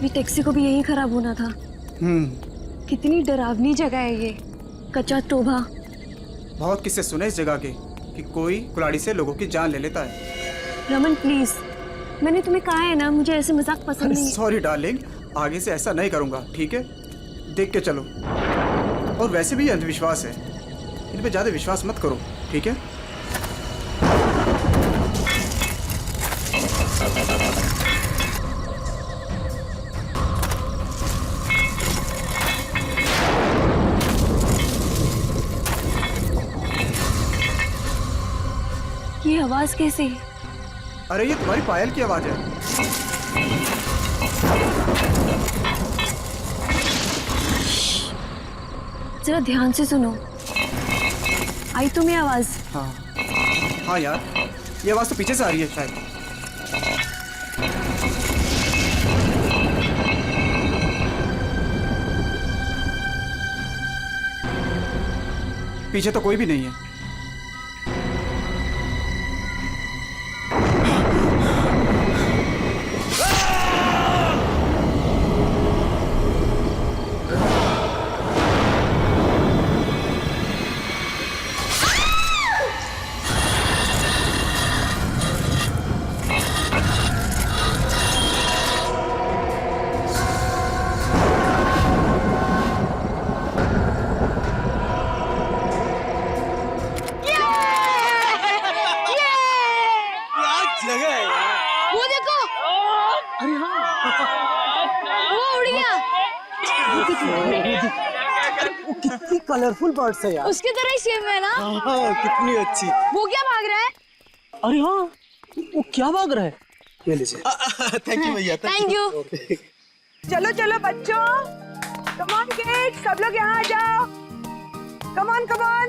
ये टैक्सी को भी यही खराब होना था। कितनी डरावनी जगह है ये, कच्चा टोभा। बहुत किस्से सुने इस जगह के कि कोई कुल्हाड़ी से लोगों की जान ले लेता है। रमन प्लीज, मैंने तुम्हें कहा है ना, मुझे ऐसे मजाक पसंद नहीं। सॉरी डार्लिंग, आगे से ऐसा नहीं करूंगा, ठीक है? देख के चलो। और वैसे भी ये अंधविश्वास है, इन पे ज्यादा विश्वास मत करो, ठीक है? ये आवाज कैसी? अरे ये तुम्हारी पायल की आवाज है। जरा ध्यान से सुनो, आई तुम्हें आवाज? हाँ यार, ये आवाज तो पीछे से आ रही है शायद। पीछे तो कोई भी नहीं है। कितनी कलरफुल बर्ड्स है यार। उसकी तरह ही सेम है ना? हाँ, कितनी अच्छी। वो क्या भाग रहा है? अरे हाँ, वो क्या भाग रहा है? ये लीजिए। थैंक यू भैया। Thank you. चलो चलो बच्चों, कम ऑन किड्स, सब लोग यहाँ आ जाओ। Come on come on.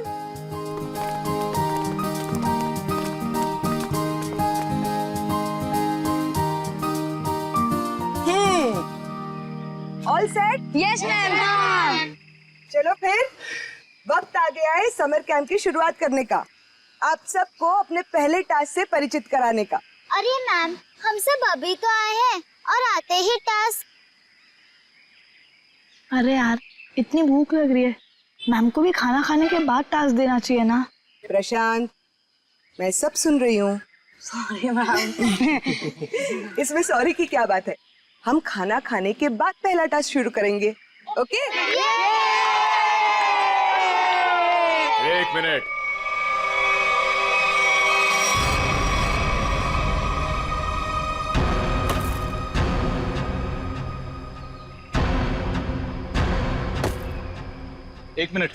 All set? Yes ma'am. चलो फिर वक्त आ गया है समर कैंप की शुरुआत करने का। आप सबको अपने पहले टास्क से परिचित कराने का। अरे मैम, हम सब अभी तो आए हैं और आते ही टास्क। अरे यार, इतनी भूख लग रही है, मैम को भी खाना खाने के बाद टास्क देना चाहिए ना। प्रशांत, मैं सब सुन रही हूँ। Sorry ma'am. इसमें सॉरी की क्या बात है? हम खाना खाने के बाद पहला टास्क शुरू करेंगे, ओके? एक मिनट। एक मिनट।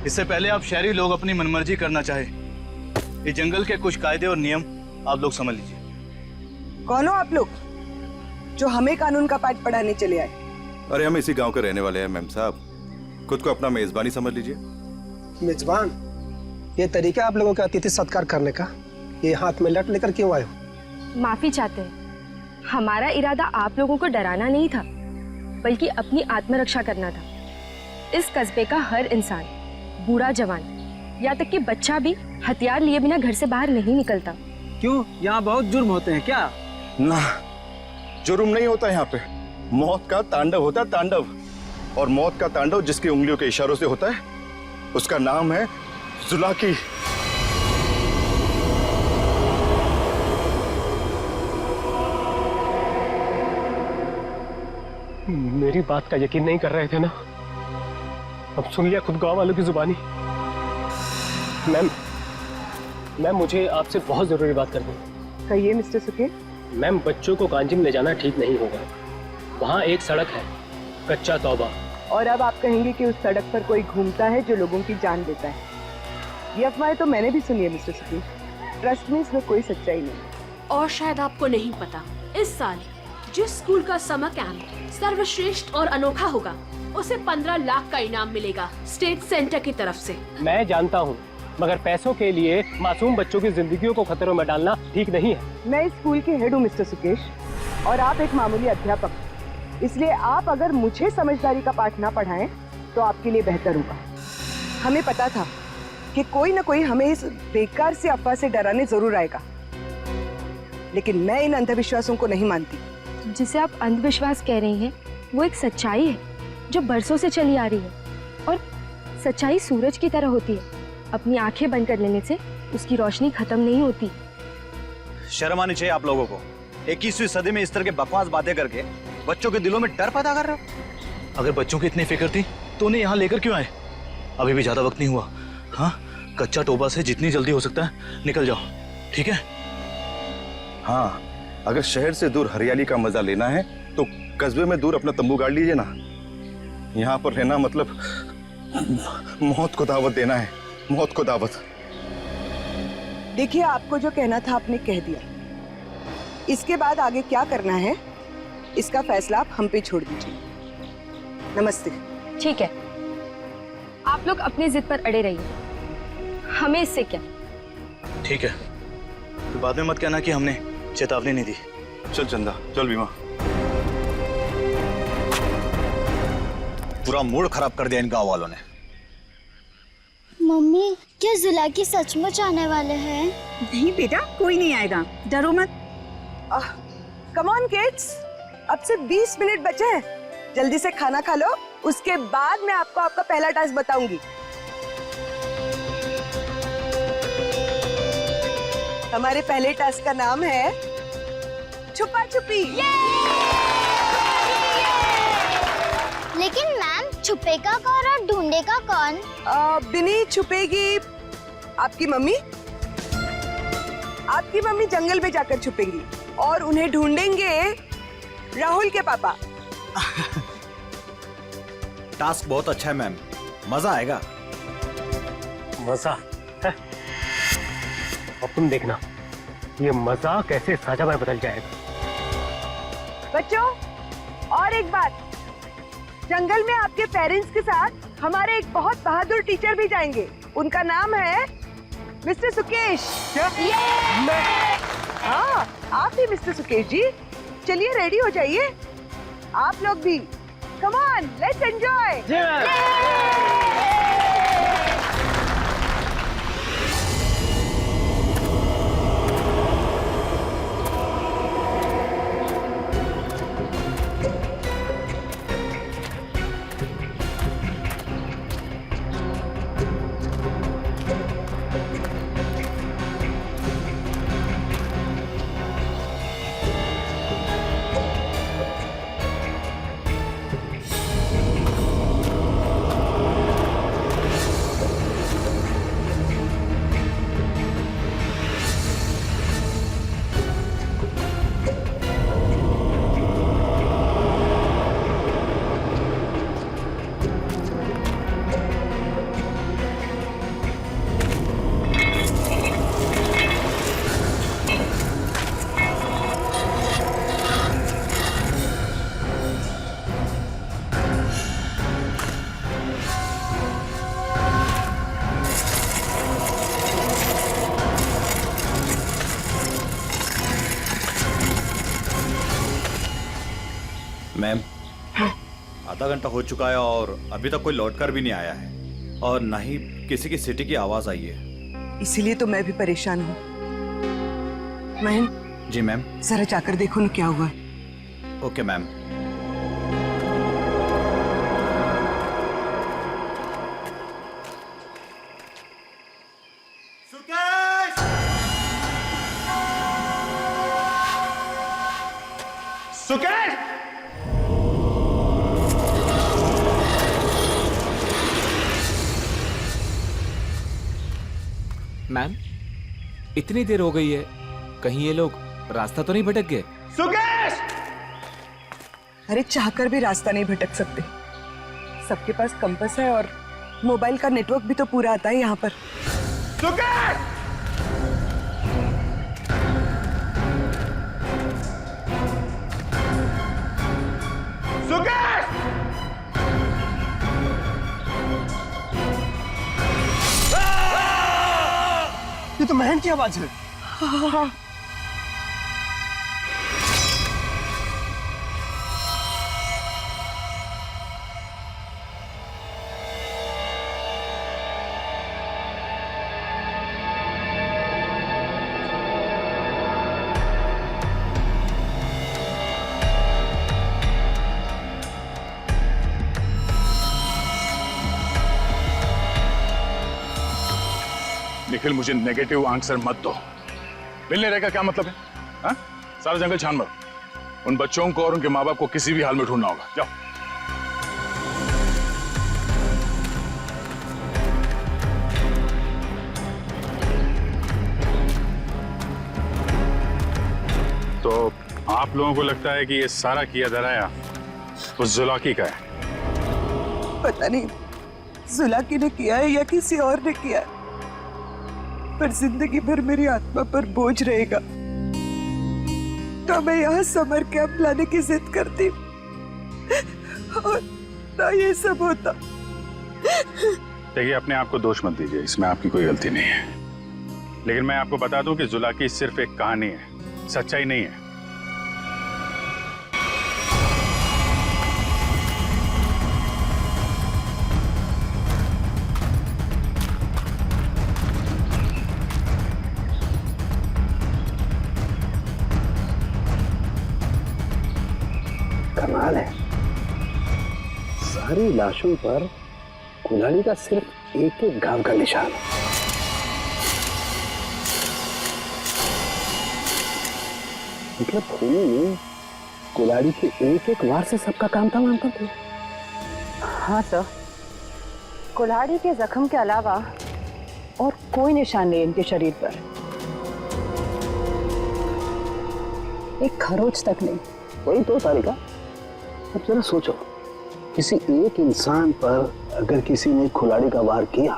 इससे पहले आप शहरी लोग अपनी मनमर्जी करना चाहे, ये जंगल के कुछ कायदे और नियम आप लोग समझ लीजिए। कौन हो आप लोग जो हमें कानून का पाठ पढ़ाने चले आए? अरे हम इसी गांव के रहने वाले हैं मैम साहब, खुद को अपना मेजबानी समझ लीजिए। मेजबान? ये तरीका आप लोगों का अतिथि सत्कार करने का, ये हाथ में लट लेकर क्यों आए हो? माफी चाहते हैं, हमारा इरादा आप लोगों को डराना नहीं था, बल्कि अपनी आत्मरक्षा करना था। इस कस्बे का हर इंसान, बूढ़ा जवान, यहाँ तक कि बच्चा भी हथियार लिए बिना घर से बाहर नहीं निकलता। क्यों, यहाँ बहुत जुर्म होते हैं क्या? ना, जुर्म नहीं होता यहाँ पे, मौत का तांडव होता है, तांडव। और मौत का तांडव जिसकी उंगलियों के इशारों से होता है, उसका नाम है जुलाकी। मेरी बात का यकीन नहीं कर रहे थे ना? अब सुन लिया खुद गांव वालों की जुबानी। मैम मुझे आपसे बहुत जरूरी बात करनी है। कहिए मिस्टर सुके। मैम, बच्चों को कांजिम ले जाना ठीक नहीं होगा। वहाँ एक सड़क है, कच्चा तौबा। और अब आप कहेंगे कि उस सड़क पर कोई घूमता है जो लोगों की जान लेता है। ये अफवाहें तो मैंने भी सुनी है मिस्टर सुके। ट्रस्ट में इसमें कोई सच्चाई नहीं। और शायद आपको नहीं पता, इस साल जिस स्कूल का समर कैंप सर्वश्रेष्ठ और अनोखा होगा, उसे 15 लाख का इनाम मिलेगा स्टेट सेंटर की तरफ से। मैं जानता हूँ, मगर पैसों के लिए मासूम बच्चों की जिंदगियों को खतरों में डालना ठीक नहीं है। मैं इस स्कूल के हेड हूँ मिस्टर सुकेश, और आप एक मामूली अध्यापक। इसलिए आप अगर मुझे समझदारी का पाठ ना पढ़ाएं तो आपके लिए बेहतर होगा। हमें पता था कि कोई ना कोई हमें इस बेकार से अफवाह से डराने जरूर आएगा, लेकिन मैं इन अंधविश्वासों को नहीं मानती। जिसे आप अंधविश्वास कह रही हैं वो एक सच्चाई है जो बरसों से चली आ रही है। और सच्चाई सूरज की तरह होती है, अपनी आंखें बंद कर लेने से उसकी रोशनी खत्म नहीं होती। शर्म आनी चाहिए आप लोगों को। 21वीं सदी में इस तरह के बकवास बातें करके बच्चों के दिलों में डर पैदा कर रहे हो। अगर बच्चों की इतनी फिक्र थी तो उन्हें यहाँ लेकर क्यों आए? अभी भी ज्यादा वक्त नहीं हुआ। हाँ, कच्चा टोबा से जितनी जल्दी हो सकता है निकल जाओ, ठीक है? हाँ, अगर शहर से दूर हरियाली का मजा लेना है तो कस्बे में दूर अपना तंबू गाड़ लीजिए ना। यहाँ पर रहना मतलब मौत को दावत देना है, मौत को दावत। देखिए, आपको जो कहना था आपने कह दिया। इसके बाद आगे क्या करना है इसका फैसला आप हम पे छोड़ दीजिए। नमस्ते। ठीक है, आप लोग अपनी जिद पर अड़े रहिए, हमें इससे क्या। ठीक है, तो बाद में मत कहना कि हमने चेतावनी नहीं दी। चल चंदा, चल बीमा। पूरा मूड खराब कर दिया इन गांव वालों ने। मम्मी, क्या जुलाकी सचमुच आने वाले हैं? नहीं बेटा, कोई नहीं आएगा, डरो मत। कम ऑन किड्स, अब सिर्फ 20 मिनट बचे हैं। जल्दी से खाना खा लो, उसके बाद मैं आपको आपका पहला टास्क बताऊंगी। हमारे पहले टास्क का नाम है छुपा छुपी। लेकिन मैम, छुपेगा कौन और ढूंढेगा कौन? बिनी छुपेगी आपकी मम्मी। आपकी मम्मी जंगल में जाकर छुपेंगी और उन्हें ढूंढेंगे राहुल के पापा। टास्क बहुत अच्छा है मैम, मजा आएगा। मजा है? अब तुम देखना ये मजा कैसे सजा में बदल जाएगा। बच्चों, और एक बात, जंगल में आपके पेरेंट्स के साथ हमारे एक बहुत बहादुर टीचर भी जाएंगे। उनका नाम है मिस्टर सुकेश। क्या? हाँ, आप भी मिस्टर सुकेश जी। चलिए रेडी हो जाइए, आप लोग भी। Come on, let's enjoy. Ma'am, आधा घंटा हो चुका है और अभी तक कोई लौटकर भी नहीं आया है और ना ही किसी की सिटी की आवाज आई है। इसीलिए तो मैं भी परेशान हूँ। महन, जी मैम। जरा जाकर देखो ना क्या हुआ है। Okay ma'am. सुकेश! मैम, इतनी देर हो गई है, कहीं ये लोग रास्ता तो नहीं भटक गए? सुकेश! अरे चाहकर भी रास्ता नहीं भटक सकते। सबके पास कंपास है और मोबाइल का नेटवर्क भी तो पूरा आता है यहाँ पर। सुकेश! सुकेश! ये तो महन की आवाज है। निखिल, मुझे नेगेटिव आंसर मत दो। मिलने रहकर क्या मतलब है? हाँ? सारा जंगल छान मारो। उन बच्चों को और उनके माँ बाप को किसी भी हाल में ढूंढना होगा। जाओ। तो आप लोगों को लगता है कि ये सारा किया धराया उस जुलाकी का है? पता नहीं जुलाकी ने किया है या किसी और ने किया है, पर जिंदगी भर मेरी आत्मा पर बोझ रहेगा। तो मैं यहाँ समर कैंप लाने की जिद करती और ना ये सब होता। देखिए, अपने आप को दोष मत दीजिए, इसमें आपकी कोई गलती नहीं है। लेकिन मैं आपको बता दूं कि जुलाकी सिर्फ एक कहानी है, सच्चाई नहीं है। कमाल है, सारी लाशों पर कुल्हाड़ी का सिर्फ एक एक घाव का निशान है। मतलब खूनी ने कुल्हाड़ी के एक एक वार से सबका काम तमाम कर दिया। हाँ सर, कुल्हाड़ी के जख्म के अलावा और कोई निशान नहीं इनके शरीर पर, एक खरोच तक नहीं। वही तो सारिका, अब जरा सोचो, किसी एक इंसान पर अगर किसी ने कुल्हाड़ी का वार किया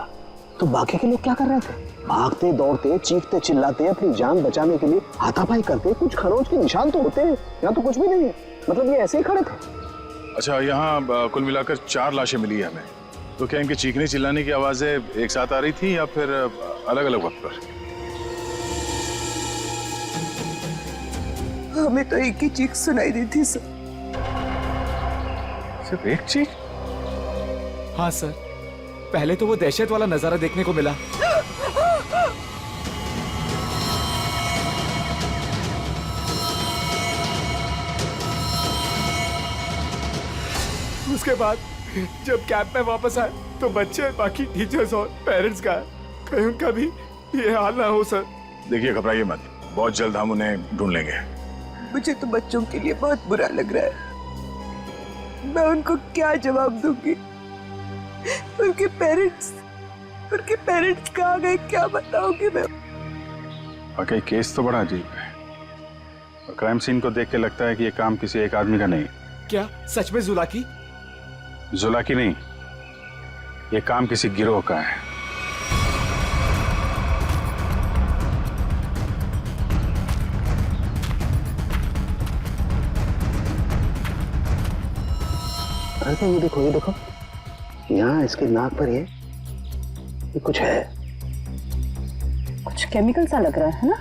तो बाकी के लोग क्या कर रहे थे? भागते दौड़ते, चीखते चिल्लाते, अपनी जान बचाने के लिए हाथापाई करते। कुछ खरोच के निशान तो होते हैं, यहाँ तो कुछ भी नहीं है। मतलब ये ऐसे ही खड़े थे। अच्छा, यहाँ कुल मिलाकर 4 लाशें मिली है हमें। तो क्या इनके चीखने चिल्लाने की आवाजें एक साथ आ रही थी या फिर अलग अलग वक्त पर? हमें तो एक ही चीख सुनाई दी थी सर। सिर्फ एक चीख? हाँ सर, पहले तो वो दहशत वाला नजारा देखने को मिला। उसके बाद जब कैंप में वापस आए तो बच्चे, बाकी टीचर्स और पेरेंट्स का कहीं उनका भी ये हाल ना हो सर। देखिए, घबराइए मत, बहुत जल्द हम उन्हें ढूंढ लेंगे। मुझे तो बच्चों के लिए बहुत बुरा लग रहा है। मैं उनको क्या जवाब दूंगी? उनके पेरेंट्स कहाँ गए, क्या बताऊंगी मैं? वाकई केस तो बड़ा अजीब है और क्राइम सीन को देख के लगता है कि ये काम किसी एक आदमी का नहीं। क्या सच में जुलाकी? जुलाकी नहीं, ये काम किसी गिरोह का है। अरे ये देखो, यहाँ इसके नाक पर ये कुछ है, कुछ केमिकल सा लग रहा है ना?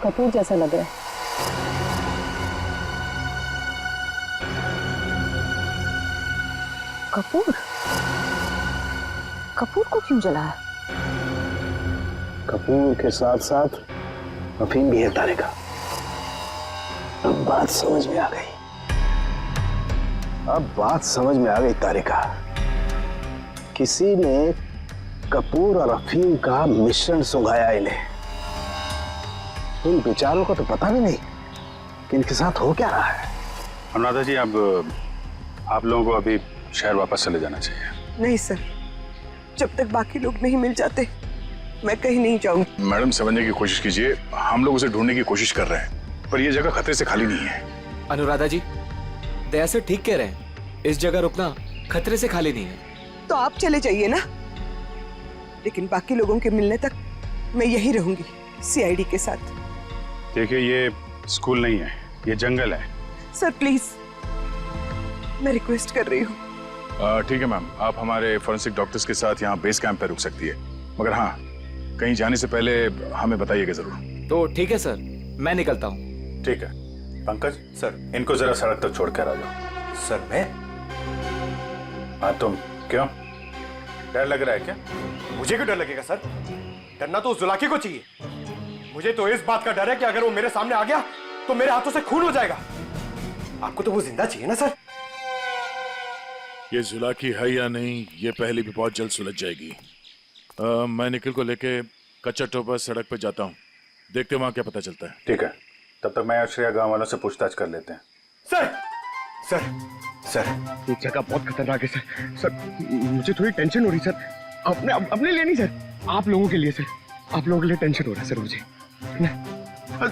कपूर जैसा लग रहा है। कपूर? कपूर को क्यों जलाया? कपूर के साथ साथ अफीम भी है तारिका। अब बात समझ में आ गई तारिका। किसी ने कपूर और अफीम का मिश्रण सुंघाया इन्हें। इन बेचारों को तो पता भी नहीं कि इनके साथ हो क्या रहा है। अनुराधा जी, अब आप लोगों को अभी शहर वापस चले जाना चाहिए। नहीं सर, जब तक बाकी लोग नहीं मिल जाते मैं कहीं नहीं जाऊंगी। मैडम समझने की कोशिश कीजिए, हम लोग उसे ढूंढने की कोशिश कर रहे हैं, पर यह जगह खतरे से खाली नहीं है। अनुराधा जी, दया से ठीक कह रहे हैं, इस जगह रुकना खतरे से खाली नहीं है। तो आप चले जाइए ना, लेकिन बाकी लोगों के मिलने तक मैं यही रहूंगी सीआईडी के साथ। देखिए, ये स्कूल नहीं है, ये जंगल है। सर प्लीज, मैं रिक्वेस्ट कर रही हूँ। ठीक है मैम, आप हमारे फॉरेंसिक डॉक्टर्स के साथ यहाँ बेस कैंप पे रुक सकती है, मगर हाँ, कहीं जाने से पहले हमें बताइएगा जरूर। तो ठीक है सर, मैं निकलता हूँ। ठीक है। पंकज सर, इनको जरा सड़क तक छोड़ कर आ जाओ। सर मैं? हाँ तुम, क्यों डर लग रहा है क्या? मुझे क्यों डर लगेगा सर? डरना तो उस जुलाकी को चाहिए। मुझे तो इस बात का डर है कि अगर वो मेरे सामने आ गया तो मेरे हाथों से खून हो जाएगा। आपको तो वो जिंदा चाहिए ना सर? ये जुलाकी है या नहीं, ये पहले भी बहुत जल्द सुलझ जाएगी। मैं निखिल को लेके कच्चा टोपा सड़क पे जाता हूँ, देखते वहां क्या पता चलता है। ठीक है, तब तक मैं श्रेया गांव वालों से पूछताछ कर लेते हैं। सर सर सर, ये जगह बहुत खतरनाक है सर। सर मुझे थोड़ी टेंशन हो रही सर, अपने लिए नहीं सर, आप लोगों के लिए सर। आप लोगों के लिए टेंशन हो रहा है सर मुझे।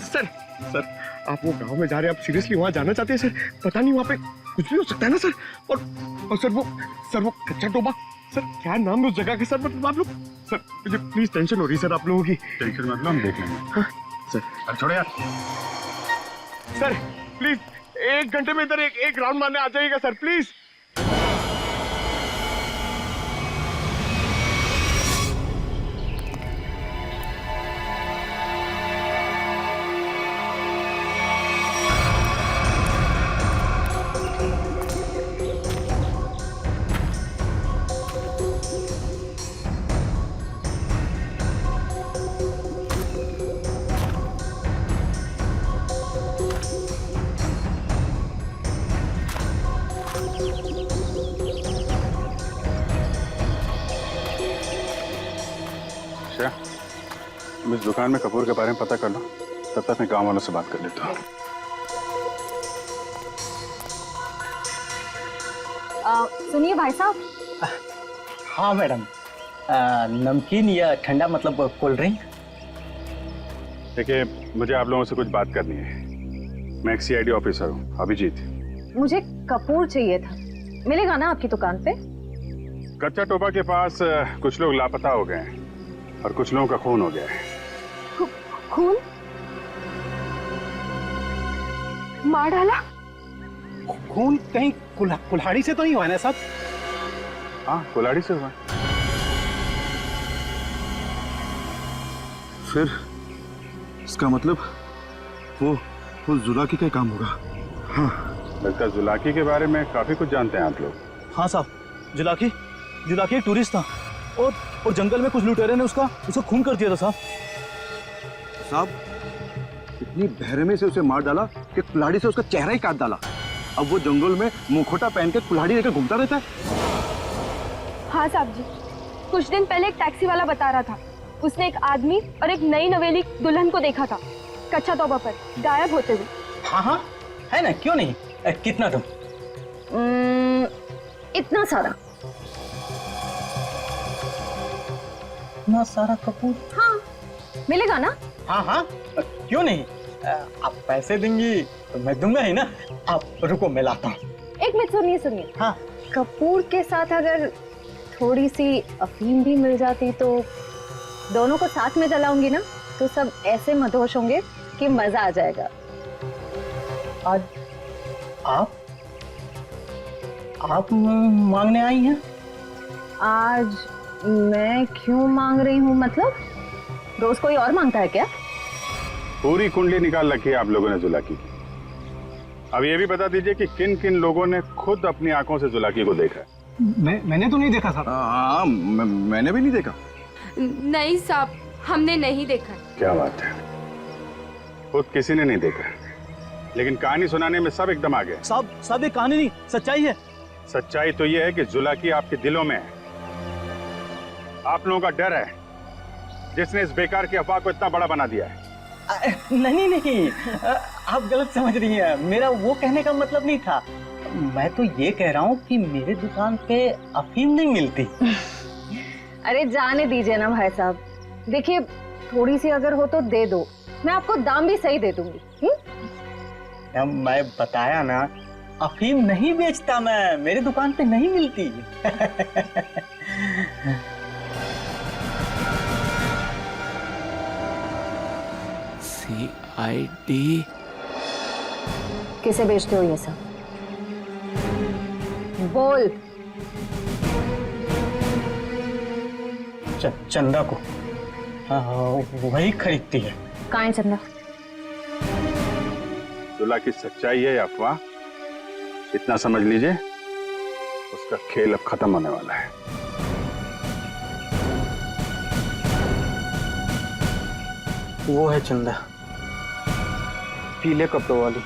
सर सर, आप वो गांव में जा रहे हैं, आप सीरियसली वहां जाना चाहते हैं सर? पता नहीं वहां पे कुछ भी हो सकता है ना सर। और सर वो कच्चा टोबा, सर क्या नाम है उस जगह के सर? मतलब आप लोग सर, मुझे प्लीज टेंशन हो रही है सर आप लोगों की। टेंशन मतलब हम देख लेंगे। हाँ सर। अब छोड़ो यार। सर प्लीज 1 घंटे में इधर एक राउंड मारने आ जाइएगा सर प्लीज। तुम इस दुकान में कपूर के बारे में पता कर लो, तब तक मैं गांव वालों से बात कर लेता हूँ। सुनिए भाई साहब। हाँ मैडम, नमकीन या ठंडा मतलब कोल्ड ड्रिंक? देखिए, मुझे आप लोगों से कुछ बात करनी है। मैं एक सीआईडी ऑफिसर हूँ, अभिजीत। मुझे कपूर चाहिए था, मिलेगा ना आपकी दुकान पे? कच्चा टोपा के पास कुछ लोग लापता हो गए हैं और कुछ लोगों का खून हो गया है। खून? मार डाला? खून कहीं कुल्हाड़ी से तो नहीं हुआ ना साहब? हाँ, कुल्हाड़ी से हुआ। फिर इसका मतलब वो जुलाकी का काम होगा। हाँ, लगता है जुलाकी के बारे में काफी कुछ जानते हैं आप लोग। हाँ साहब, जुलाकी एक टूरिस्ट था और जंगल में कुछ लुटेरे ने उसका खून कर दिया था साहब, इतनी बहरमी से उसे मार डाला कि कुल्हाड़ी से उसका चेहरा ही काट डाला। अब वो जंगल में मुखौटा पहन के कुल्हाड़ी लेकर घूमता रहता है। हाँ साहब जी, कुछ दिन पहले एक टैक्सी वाला बता रहा था, उसने एक आदमी और एक नई नवेली दुल्हन को देखा था कच्चा तोबा पर गायब होते हुए। हाँ, है ना, क्यों नहीं? कितना तुम? इतना सारा। इतना सारा कपूर? हाँ, मिलेगा ना? हाँ, क्यों नहीं? आप पैसे देंगी तो मैं दूंगा ही ना। आप रुको, मैं लाता हूँ। एक मिनट, सुनिए। हाँ, कपूर के साथ अगर थोड़ी सी अफीम भी मिल जाती तो दोनों को साथ में जलाऊंगी ना, तो सब ऐसे मदहोश होंगे कि मजा आ जाएगा। आज आप मांगने आई हैं? आज मैं क्यों मांग रही हूँ? मतलब रोज कोई और मांगता है क्या? पूरी कुंडली निकाल रखी है आप लोगों ने जुलाकी की। अब ये भी बता दीजिए कि किन किन लोगों ने खुद अपनी आंखों से जुलाकी को देखा है? मैंने तो नहीं देखा साहब। हाँ, मैंने भी नहीं देखा। नहीं साहब, हमने नहीं देखा। क्या बात है, खुद किसी ने नहीं देखा, लेकिन कहानी सुनाने में सब एकदम आ गए। साहब ये कहानी नहीं, सच्चाई है। सच्चाई तो ये है कि जुलाकी आपके दिलों में है। आप लोगों का डर है जिसने इस बेकार की अफवाह को इतना बड़ा बना दिया है। नहीं, आप गलत समझ रही हैं। मेरा वो कहने का मतलब नहीं था। मैं तो ये कह रहा हूँ कि मेरे दुकान पे अफीम नहीं मिलती। अरे जाने दीजिए ना भाई साहब, देखिए थोड़ी सी अगर हो तो दे दो, मैं आपको दाम भी सही दे दूंगी। मैं बताया ना, अफीम नहीं बेचता मैं, मेरे दुकान पे नहीं मिलती। CID किसे बेचते हो ये सब? बोल। चंदा को। हाँ, वही खरीदती है। कहाँ है चंदा? दुल्हा की सच्चाई है या अफवाह, इतना समझ लीजिए, उसका खेल अब खत्म होने वाला है। वो है चंदा, पीले कपड़ों वाली।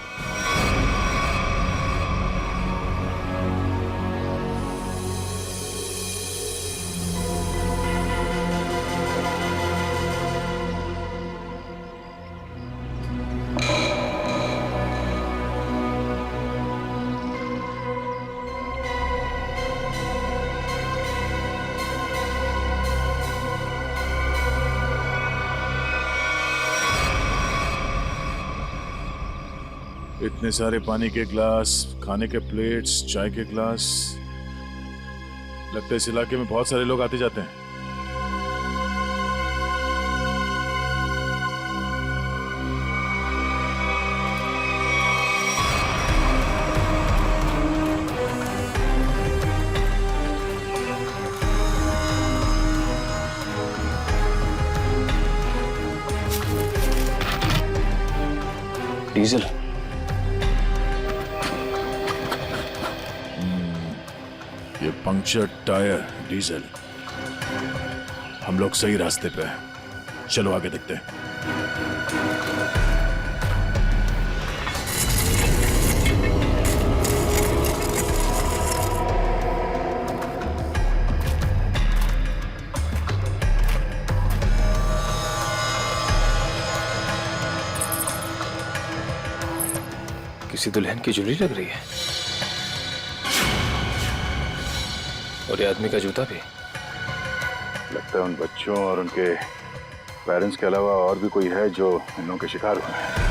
इतने सारे पानी के ग्लास, खाने के प्लेट्स, चाय के ग्लास, लगता है इस इलाके में बहुत सारे लोग आते जाते हैं। डीजल। ये पंक्चर टायर, डीजल। हम लोग सही रास्ते पे हैं, चलो आगे देखते हैं। किसी दुल्हन की ज्वेलरी लग रही है, और ये आदमी का जूता भी। लगता है उन बच्चों और उनके पेरेंट्स के अलावा और भी कोई है जो इन लोगों के शिकार हुए हैं।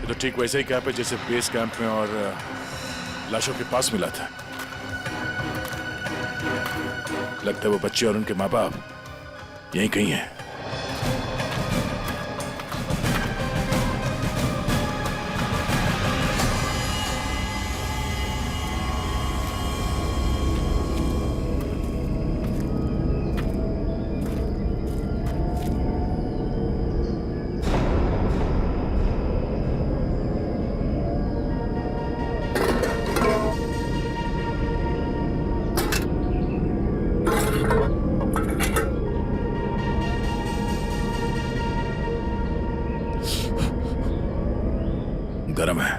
तो ठीक वैसे ही कैंप है जैसे बेस कैंप में और लाशों के पास मिला था। लगता है वो बच्चे और उनके माँ बाप यहीं कहीं हैं। गरम है।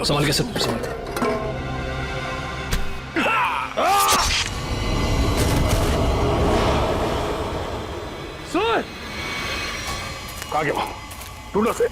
संभाल के सब, संभाल के। सर कहाँ गया? ढूंढो से।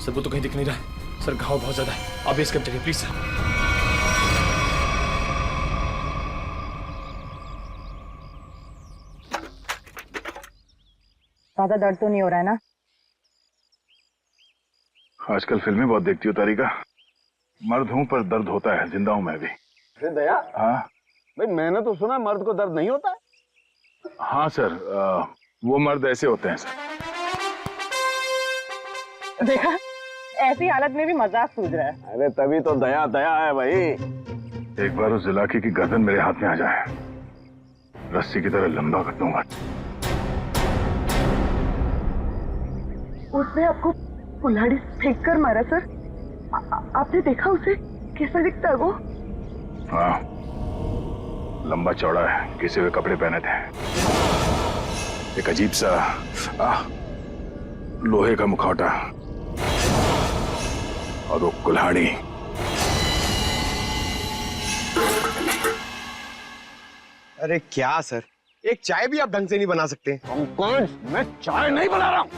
सर वो तो कहीं दिख नहीं रहा है। सर घाव बहुत ज्यादा है, आप बेस कैंप चलिए प्लीज सर। ज्यादा दर्द तो नहीं हो रहा है ना? आजकल फिल्में बहुत देखती हो तारिका। मर्द हूं पर दर्द होता है, जिंदा हूं मैं भी। अरे दया, हाँ भाई मैंने तो सुना मर्द को दर्द नहीं होता है। हाँ सर, वो मर्द ऐसे होते हैं सर। देखा, ऐसी हालत में भी मजाक सूझ रहा है। अरे तभी तो दया दया है भाई। एक बार उस जुलाकी की गर्दन मेरे हाथ में आ जाए, रस्सी की तरह लंबा कर दूंगा। उसने आपको कुल्हाड़ी फेंक कर मारा सर? आपने देखा उसे? कैसा दिखता है वो? हाँ, लंबा चौड़ा है, घिसे हुए कपड़े पहने थे, एक अजीब सा लोहे का मुखौटा और वो कुल्हाड़ी। अरे क्या सर, एक चाय भी आप ढंग से नहीं बना सकते? पंकज, मैं चाय नहीं बना रहा हूं।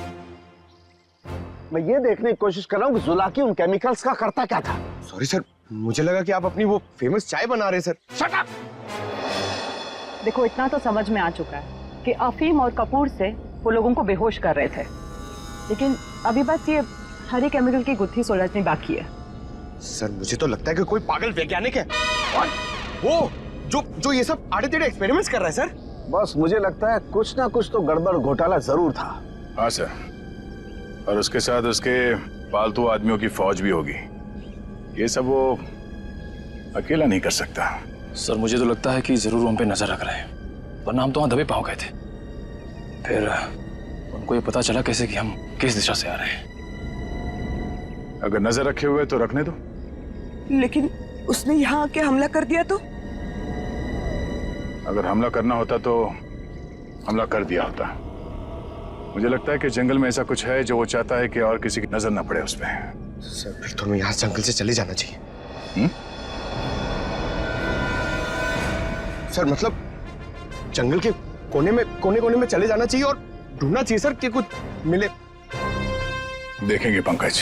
मैं ये देखने की कोशिश कर रहा हूँ कि जुलाकी उन केमिकल्स का करता क्या था। सॉरी सर, मुझे लगा कि आप अपनी वो फेमस चाय बना रहे सर। Shut up! देखो, इतना तो समझ में आ चुका है कि अफीम और कपूर से वो लोगों को बेहोश कर रहे थे, लेकिन अभी बस ये हरी केमिकल की गुत्थी सुलझनी बाकी है। सर मुझे तो लगता है कि कोई पागल वैज्ञानिक है और वो जो ये सब आड़े टेढ़े एक्सपेरिमेंट्स कर रहा है सर। बस मुझे लगता है कुछ ना कुछ तो गड़बड़ घोटाला जरूर था। हाँ सर, और उसके साथ उसके पालतू आदमियों की फौज भी होगी। ये सब वो अकेला नहीं कर सकता। सर मुझे तो लगता है कि जरूर हम पे नजर रख रहे हैं, वरना हम तो वहां दबे पांव गए थे। फिर उनको ये पता चला कैसे कि हम किस दिशा से आ रहे हैं। अगर नजर रखे हुए तो रखने दो। लेकिन उसने यहाँ आके हमला कर दिया तो? अगर हमला करना होता तो हमला कर दिया होता। मुझे लगता है कि जंगल में ऐसा कुछ है जो वो चाहता है कि और किसी की नजर ना पड़े उस पर। सर फिर तो हमें यहाँ जंगल से चले जाना चाहिए। सर मतलब जंगल के कोने में चले जाना चाहिए और ढूंढना चाहिए सर कि कुछ मिले। देखेंगे पंकज,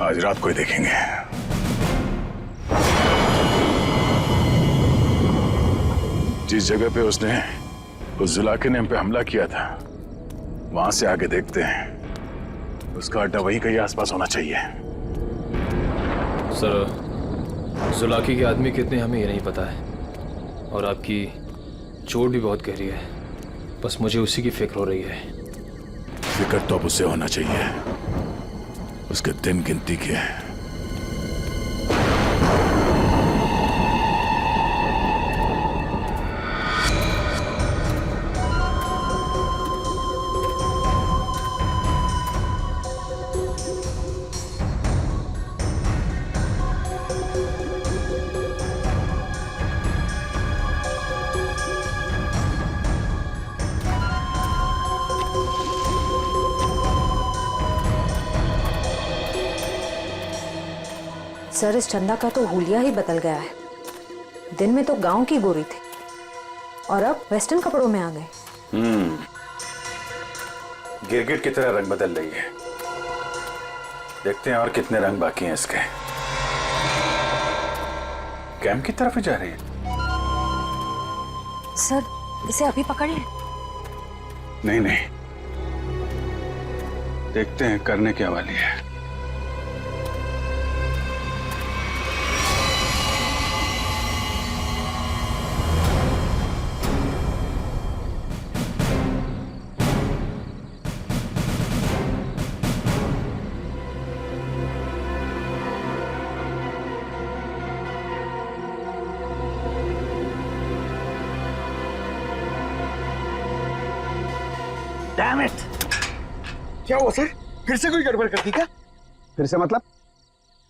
आज रात को ही देखेंगे। जिस जगह पे उसने उस जुलाके ने हम पे हमला किया था, वहां से आगे देखते हैं। उसका अड्डा वहीं कहीं आसपास होना चाहिए। सर जुलाकी के आदमी कितने हमें ये नहीं पता है, और आपकी चोट भी बहुत गहरी है। बस मुझे उसी की फिक्र हो रही है। फिक्र तो अब उसे होना चाहिए, उसके दिन गिनती के। सर इस चंदा का तो हुलिया ही बदल गया है। दिन में तो गांव की गोरी थी और अब वेस्टर्न कपड़ों में आ गए। गिरगिट की तरह रंग बदल रही है। देखते हैं और कितने रंग बाकी हैं इसके। कैंप की तरफ ही जा रही है। सर इसे अभी पकड़िए। नहीं, देखते हैं करने क्या वाली है। Damn it! क्या हुआ सर? फिर से कोई गड़बड़ कर दी क्या? फिर से मतलब?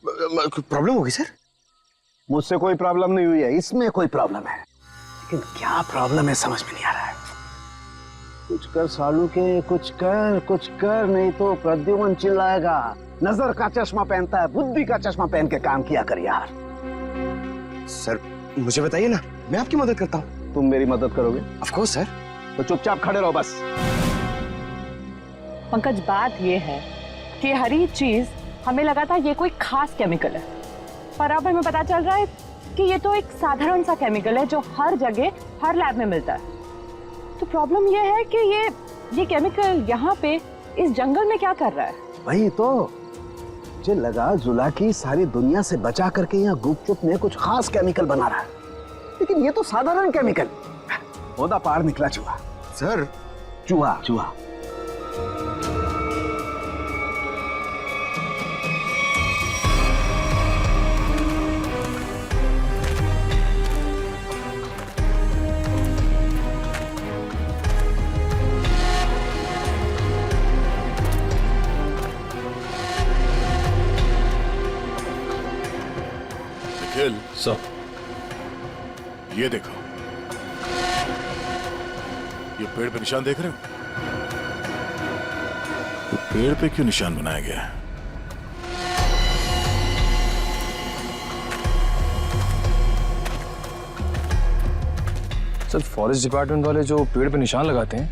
प्रॉब्लम होगी सर? मुझसे कोई प्रॉब्लम नहीं हुई है, इसमें कोई प्रॉब्लम है। लेकिन क्या प्रॉब्लम है समझ में नहीं आ रहा है। कुछ कर सालू के, कुछ कर, नहीं तो प्रद्युमन चिल्लाएगा। नजर का चश्मा पहनता है, बुद्धि का चश्मा पहन के काम किया कर यार। सर मुझे बताइए ना, मैं आपकी मदद करता हूँ। तुम मेरी मदद करोगे? Of course sir. तो चुपचाप खड़े रहो बस। पंकज, बात ये है कि हर एक चीज हमें लगा था ये कोई खास केमिकल है, पर अब हमें पता चल रहा है कि ये तो एक साधारण सा केमिकल है जो हर जगह हर लैब में मिलता है। तो प्रॉब्लम ये है कि ये केमिकल यहाँ पे इस जंगल में क्या कर रहा है? वही तो मुझे लगा जुलाकी सारी दुनिया से बचा करके यहाँ गुपचुप में कुछ खास केमिकल बना रहा है, लेकिन ये तो साधारण केमिकल। ओदा पार निकला चूहा। सर चूहा सब ये देखो, ये पेड़ पे निशान देख रहे हो? तो पेड़ पे क्यों निशान बनाया गया है? सर फॉरेस्ट डिपार्टमेंट वाले जो पेड़ पे निशान लगाते हैं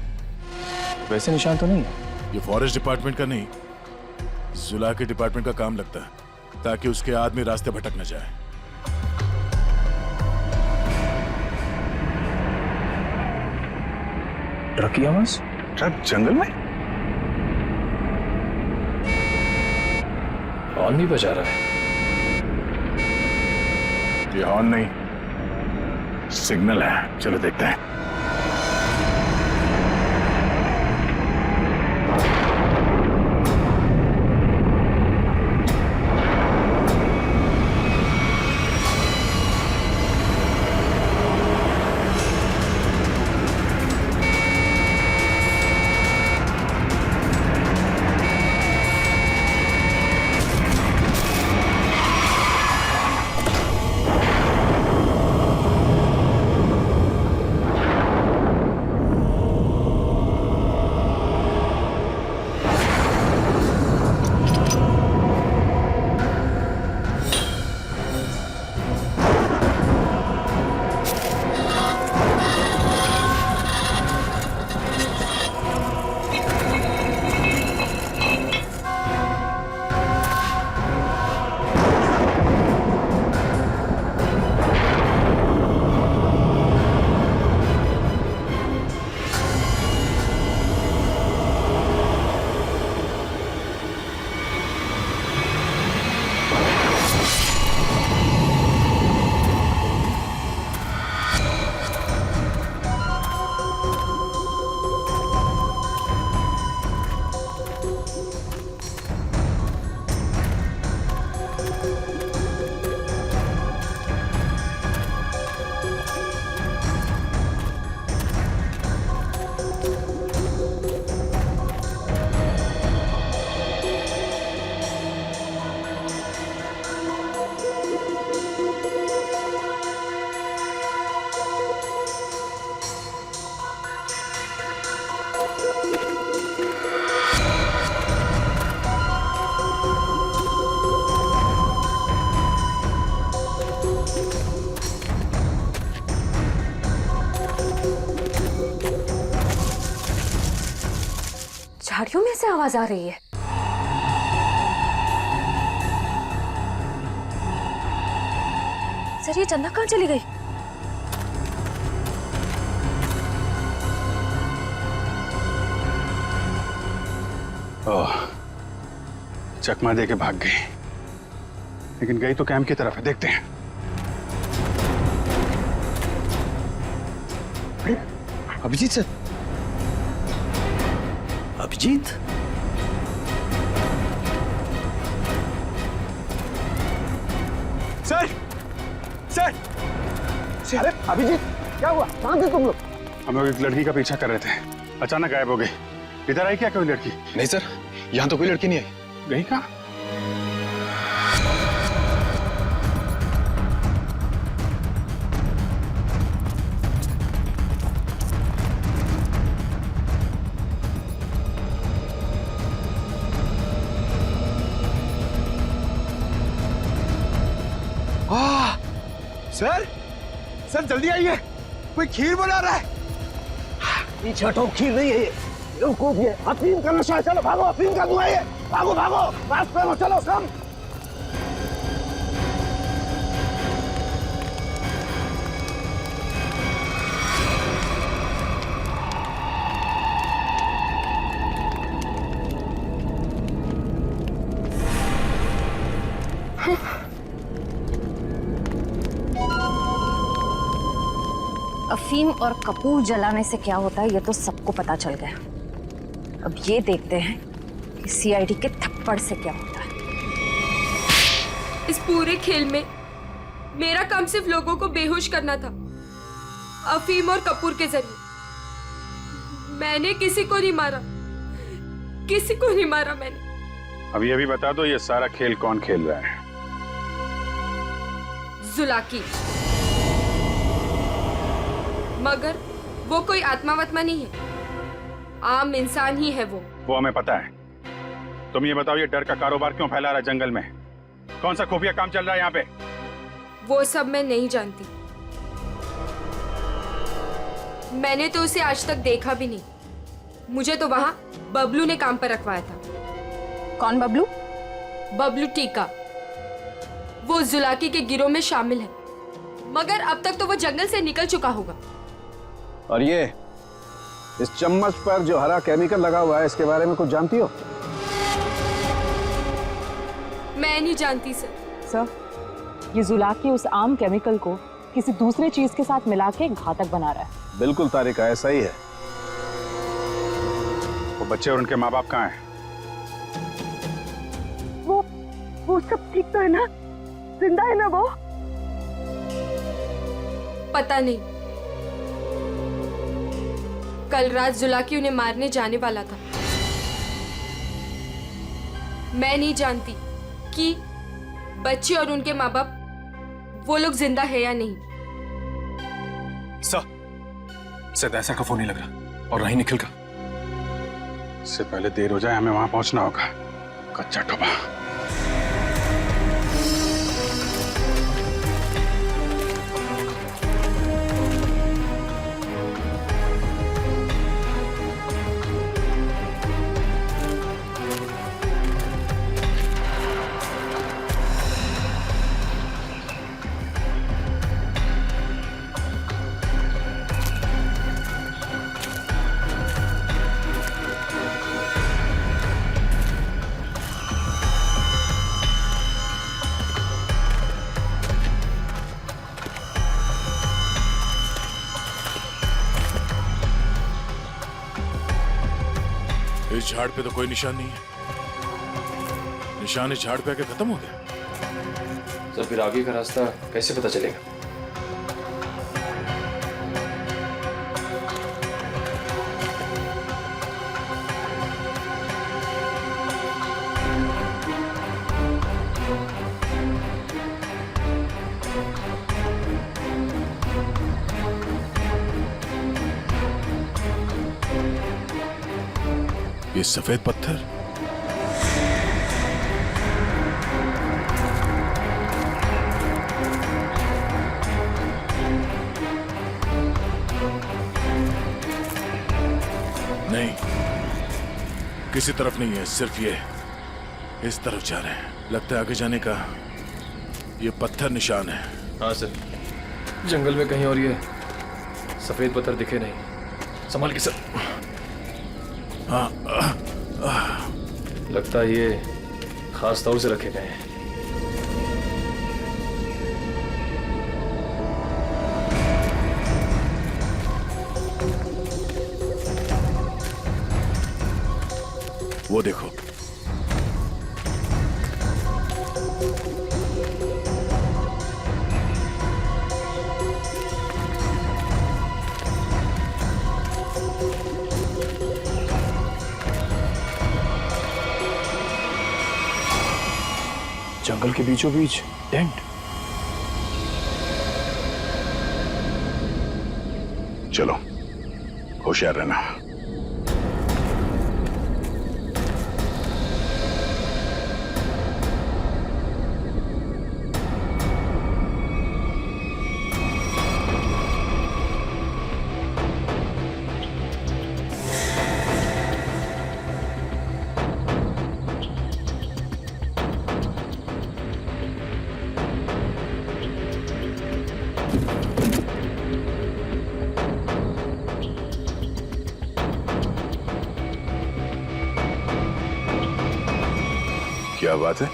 वैसे निशान तो नहीं है। ये फॉरेस्ट डिपार्टमेंट का नहीं, जुला के डिपार्टमेंट का काम लगता है, ताकि उसके आदमी रास्ते भटक न जाए। ट्रक की आवाज? ट्रक जंगल में? हॉर्न भी बजा रहा है। ये हॉर्न नहीं, सिग्नल है। चलो देखते हैं। झाड़ियों में से आवाज आ रही है। सर ये चंदा कहाँ चली गई? ओह, चकमा दे के भाग गई, लेकिन गई तो कैंप की तरफ है। देखते हैं। Abhijit sir, Abhijit, sir sir अरे अभिजीत, क्या हुआ? कहाँ थे तुम लोग? हम लोग एक लड़की का पीछा कर रहे थे, अचानक गायब हो गई। इधर आई क्या कोई लड़की? नहीं सर, यहाँ तो कोई लड़की नहीं आई। गई कहाँ? सर सर जल्दी आइए, कोई खीर बना रहा है। पीछे हटो, खीर नहीं है ये, बेवकूफ ये अफीम का नशा है। चलो भागो, अफीम का धुआं है। भागो भागो, रास्ते में चलो सब। अफीम और कपूर जलाने से क्या होता है ये तो सबको पता चल गया। अब ये देखते हैं कि सीआईडी के थप्पड़ से क्या होता है। इस पूरे खेल में मेरा काम सिर्फ लोगों को बेहोश करना था, अफीम और कपूर के जरिए। मैंने किसी को नहीं मारा, किसी को नहीं मारा मैंने। अभी अभी बता दो, ये सारा खेल कौन खेल रहा है? जुलाकी। मगर वो कोई आत्मा वत्मा नहीं है, आम इंसान ही है वो हमें पता है। तुम ये बताओ, ये डर का कारोबार क्यों फैला रहा है जंगल में? कौन सा खुफिया काम चल रहा है यहाँ पे? वो सब मैं नहीं जानती। मैंने तो उसे आज तक देखा भी नहीं। मुझे तो वहां बबलू ने काम पर रखवाया था। कौन बबलू? बबलू टीका। वो जुलाकी के गिरोह में शामिल है, मगर अब तक तो वो जंगल से निकल चुका होगा। और ये इस चम्मच पर जो हरा केमिकल लगा हुआ है, इसके बारे में कुछ जानती हो? मैं नहीं जानती सर। सर, ये जुलाकी उस आम केमिकल को किसी दूसरे चीज के साथ मिला के घातक बना रहा है। बिल्कुल तारिका, ऐसा ही है। वो बच्चे और उनके माँ बाप कहाँ हैं? वो सब ठीक तो है ना? जिंदा है ना वो? पता नहीं। कल रात जुलाकी उन्हें मारने जाने वाला था। मैं नहीं जानती कि बच्चे और उनके माँ बाप वो लोग जिंदा है या नहीं। शायद ऐसा का फोन नहीं लग रहा, और नहीं निखिल का। इससे पहले देर हो जाए, हमें वहां पहुंचना होगा। कच्चा टोबा। इस झाड़ पे तो कोई निशान नहीं है। निशान इस झाड़ पे आके खत्म हो गया। सर फिर आगे का रास्ता कैसे पता चलेगा? ये सफेद पत्थर, नहीं, किसी तरफ नहीं है, सिर्फ ये इस तरफ जा रहे हैं। लगता है आगे जाने का ये पत्थर निशान है। हाँ सर, जंगल में कहीं और ये सफेद पत्थर दिखे नहीं। संभाल के सर। लगता है ये खास तौर से रखे गए हैं। वो देखो, जंगल के बीचों बीच टेंट। चलो, होशियार रहना। क्या बात है?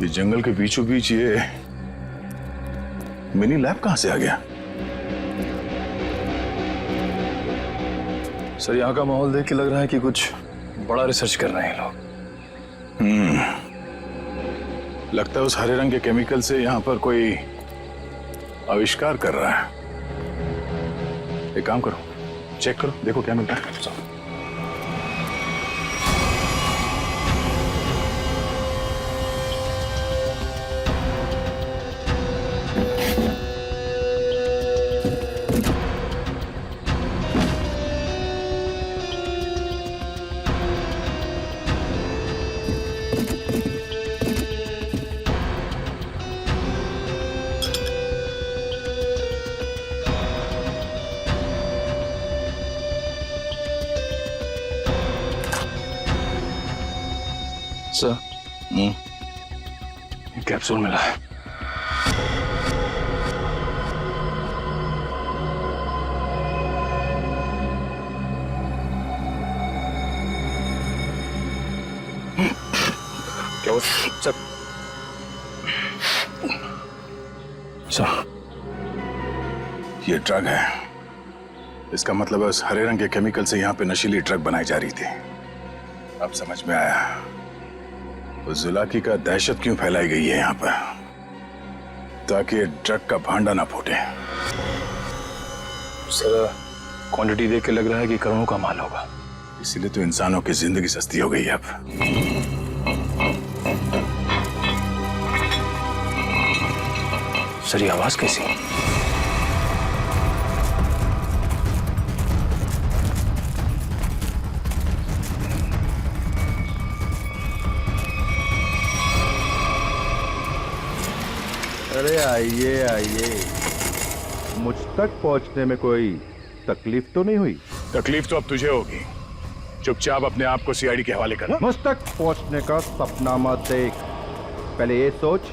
ये जंगल के बीचों बीच ये मिनी लैब कहां से आ गया? सर यहाँ का माहौल देख के लग रहा है कि कुछ बड़ा रिसर्च कर रहे हैं लोग। लगता है उस हरे रंग के केमिकल से यहाँ पर कोई आविष्कार कर रहा है। एक काम करो, चेक करो, देखो क्या मिलता है। सर कैप्सूल मिला है। क्या हो सर? सर ये ड्रग है। इसका मतलब है उस हरे रंग के केमिकल से यहाँ पे नशीली ड्रग बनाई जा रही थी। अब समझ में आया उस जुलाकी का दहशत क्यों फैलाई गई है यहाँ पर, ताकि ये ड्रग का भांडा ना फूटे। सर क्वांटिटी देख के लग रहा है कि करोड़ों का माल होगा। इसीलिए तो इंसानों की जिंदगी सस्ती हो गई है अब। सर ये आवाज कैसी? अरे आइए आइए, मुझ तक पहुंचने में कोई तकलीफ तो नहीं हुई? तकलीफ तो अब तुझे होगी। चुपचाप अपने आप को सीआईडी के हवाले कर। मुझ तक पहुंचने का सपना मत देख, पहले ये सोच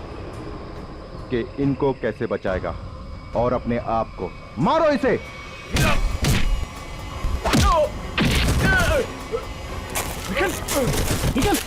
कि इनको कैसे बचाएगा और अपने आप को। मारो इसे। निकल, निकल।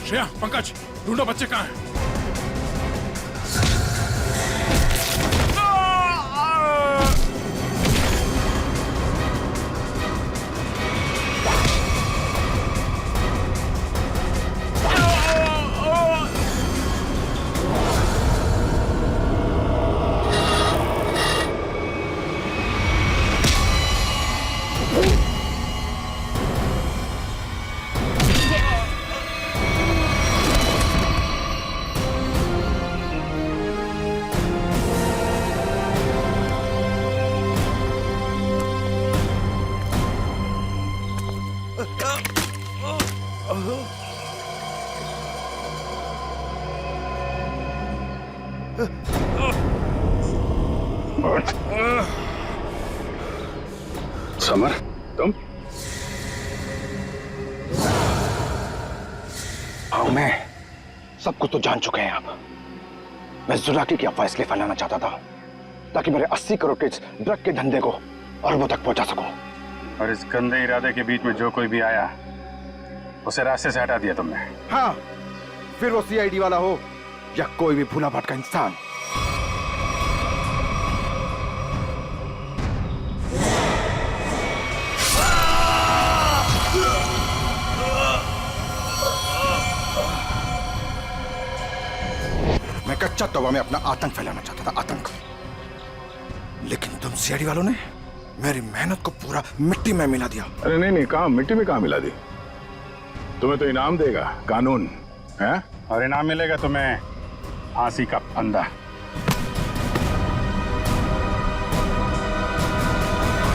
श्रेया, पंकज, ढूंढो बच्चे कहाँ हैं? समर, तुम? हाँ मैं सब कुछ तो जान चुके हैं आप। मैं जुलाकी की अफवाह इसलिए फैलाना चाहता था ताकि मेरे 80 करोड़ के इस ड्रग के धंधे को अरबों तक पहुंचा सकूं। और इस गंदे इरादे के बीच में जो कोई भी आया उसे रास्ते से हटा दिया तुमने। हाँ, फिर वो सीआईडी वाला हो या कोई भी भूला भटका इंसान। मैं कच्चा तवा में अपना आतंक फैलाना चाहता था, आतंक। लेकिन तुम सीआईडी वालों ने मेरी मेहनत को पूरा मिट्टी में मिला दिया। अरे नहीं नहीं, कहाँ मिट्टी में कहाँ मिला दी? तुम्हें तो इनाम देगा कानून है? और इनाम मिलेगा तुम्हें फांसी का फंदा।